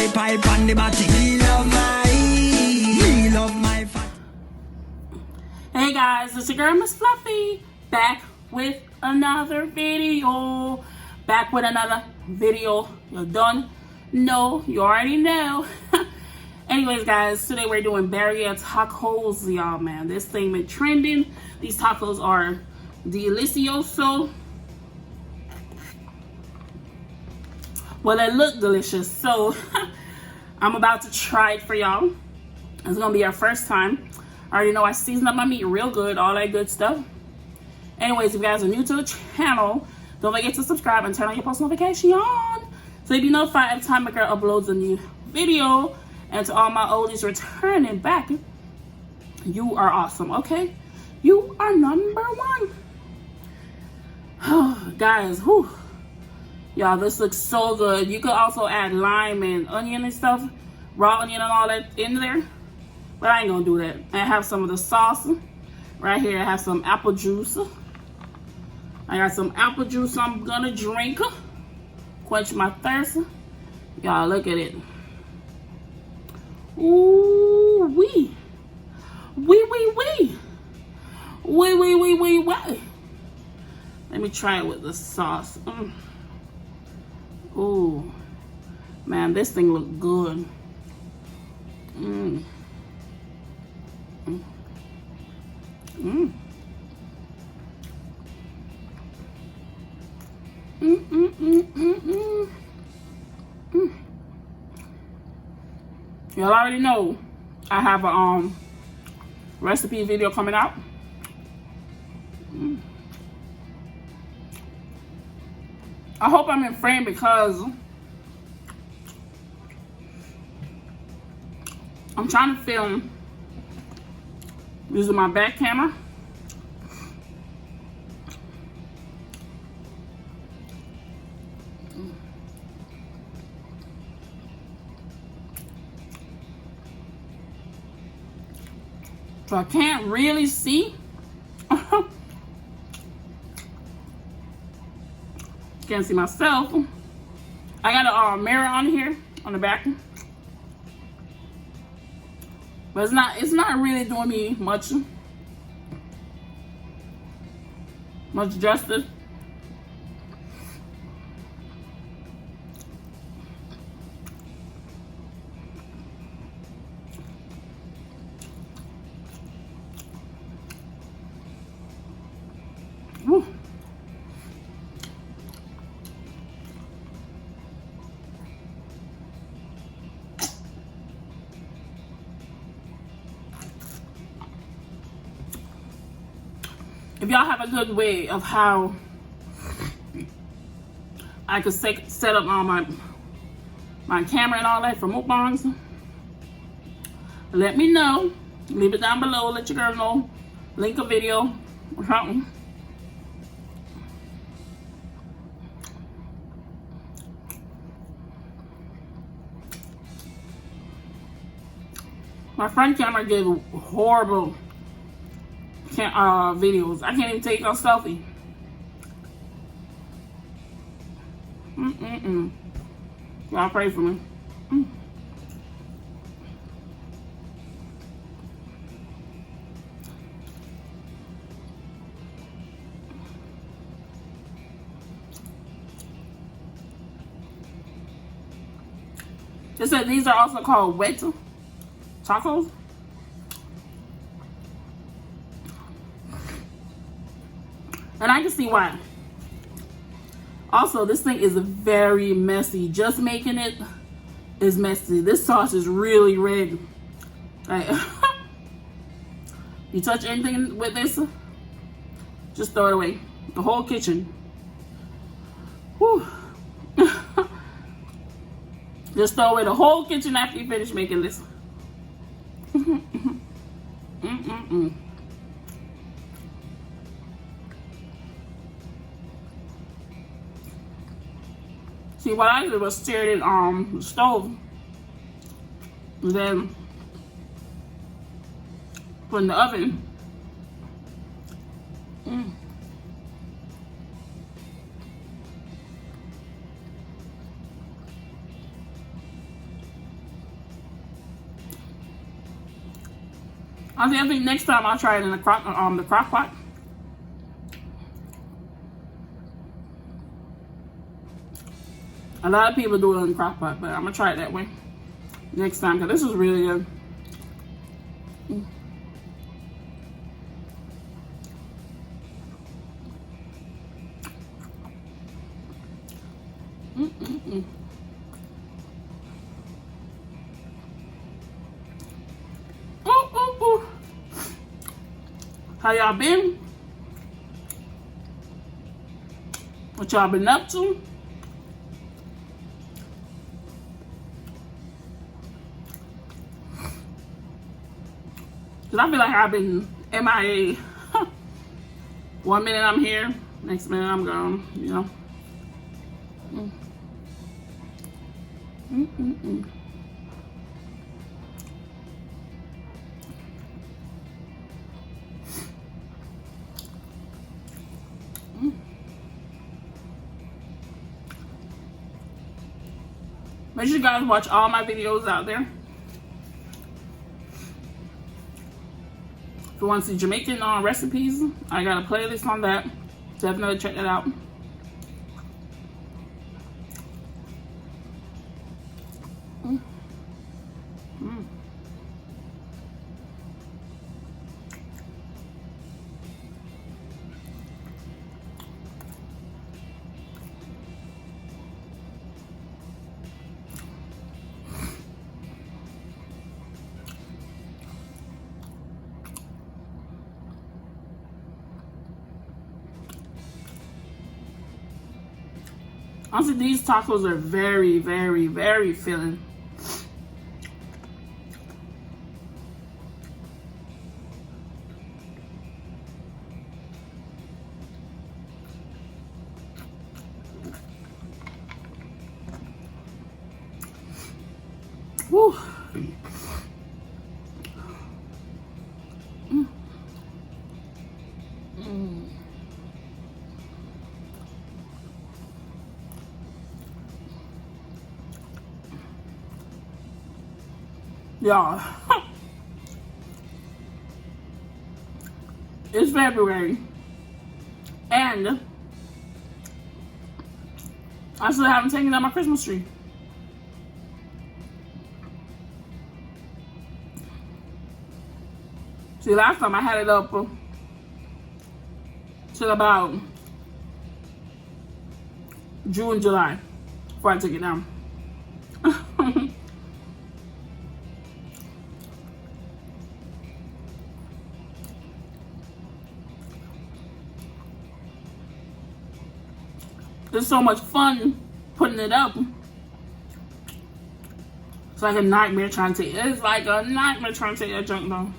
pipe on the body. Me love my fat. Hey guys, it's your girl Miss Fluffy, back with another video. You done? No, you already know. Anyways, guys, today we're doing Birria tacos, y'all, man. This thing been trending. These tacos are delicioso. Well, they look delicious, so I'm about to try it for y'all. It's gonna be our first time. I already know I seasoned up my meat real good, all that good stuff. Anyways, if you guys are new to the channel, don't forget to subscribe and turn on your post notification so you'll be notified every time my girl uploads a new video. And to all my oldies returning back, you are awesome, okay? You are number one. Oh, guys, whew. Y'all, this looks so good. You could also add lime and onion and stuff, raw onion and all that in there. But I ain't gonna do that. I have some of the sauce. Right here, I have some apple juice. I got some apple juice I'm gonna drink. Quench my thirst. Y'all, look at it. Ooh, wee. Wee. Let me try it with the sauce. Ooh, man, this thing look good. Y'all already know I have a recipe video coming out. I hope I'm in frame because I'm trying to film using my back camera. So I can't really see. Can't see myself. I got a mirror on here on the back, but it's not really doing me much justice. Woo. If y'all have a good way of how I could set up my camera and all that for mukbangs, let me know. Leave it down below. Let your girl know. Link a video or something. My front camera gave horrible videos. I can't even take a selfie. Y'all pray for me. It said these are also called wet tacos. And I can see why. Also, this thing is very messy. Just making it is messy. This sauce is really red. Like, you touch anything with this, just throw it away. The whole kitchen. Whew. Just throw away the whole kitchen after you finish making this. See, what I did was stir it in the stove, and then put in the oven. I think next time I'll try it in the crock pot. A lot of people do it in the crock pot, but I'm gonna try it that way next time because this is really good. Ooh. How y'all been? What y'all been up to? Cause I feel like I've been MIA. 1 minute I'm here, next minute I'm gone, you know. Make sure you guys watch all my videos out there. If you want to see Jamaican recipes, I got a playlist on that. Definitely check that out. Honestly, these tacos are very, very, very filling. Woo. Y'all, it's February, and I still haven't taken down my Christmas tree. See, last time I had it up till about June, July before I took it down. It's so much fun putting it up. It's like a nightmare trying to take it. It's like a nightmare trying to take that junk down.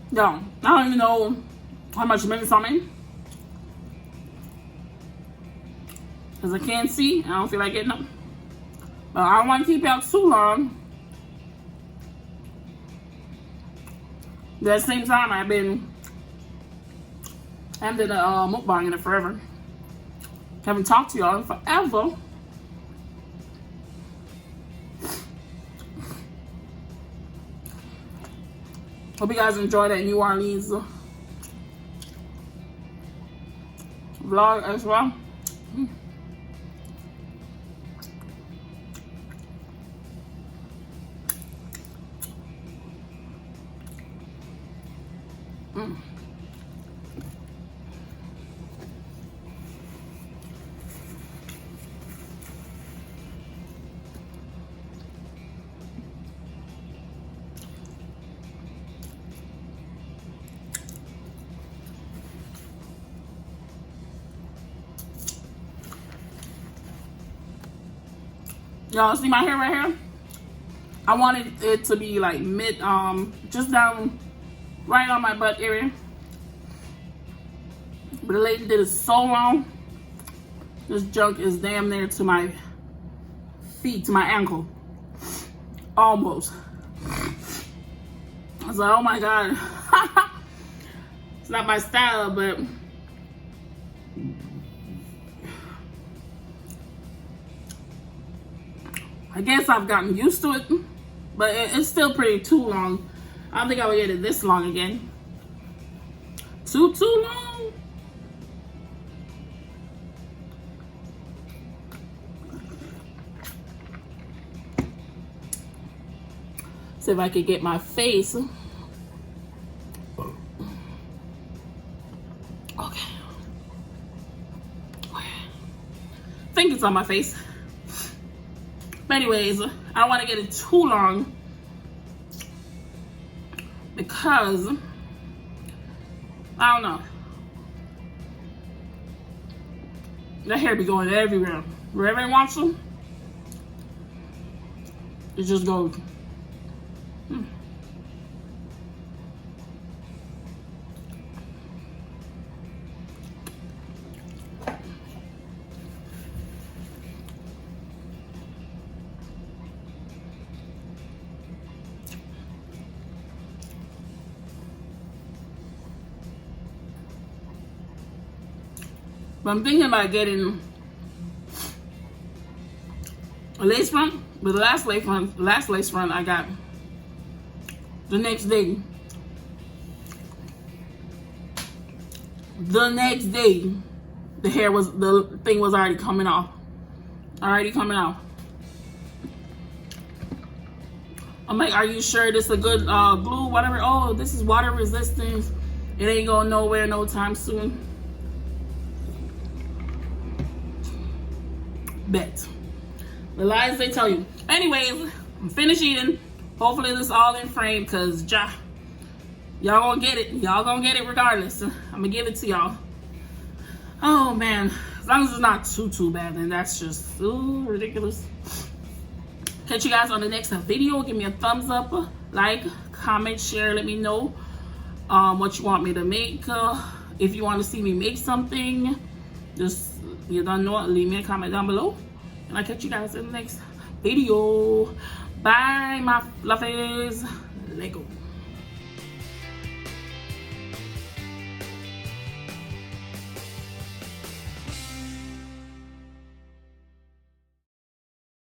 Yo, I don't even know how much minutes I'm in. Because I can't see. I don't feel like getting up. But I don't want to keep you out too long. But at the same time, I haven't done a mukbang in it forever. Haven't talked to y'all in forever. Hope you guys enjoyed that New Orleans vlog as well. Y'all see my hair right here? I wanted it to be like mid, just down right on my butt area. But the lady did it so wrong. This junk is damn near to my feet, to my ankle. Almost. I was like, oh my God. It's not my style, but I guess I've gotten used to it. But it's still pretty too long. I don't think I would get it this long again. Too long. See if I could get my face. Okay. I think it's on my face. But anyways, I don't want to get it too long because I don't know. The hair be going everywhere. Wherever it wants to, it just goes. But I'm thinking about getting a lace front, but the last lace front I got the next day. The next day, the thing was already coming off. I'm like, are you sure this is a good glue, whatever? Oh, this is water resistant. It ain't going nowhere no time soon. Bet. The lies they tell you. Anyways, I'm finished eating. Hopefully this is all in frame because y'all gonna get it. Y'all gonna get it regardless. I'm gonna give it to y'all. Oh man. As long as it's not too bad, then that's just ridiculous. Catch you guys on the next video. Give me a thumbs up, like, comment, share. Let me know what you want me to make. If you want to see me make something, just you don't know, leave me a comment down below. And I'll catch you guys in the next video. Bye, my fluffies. Let go.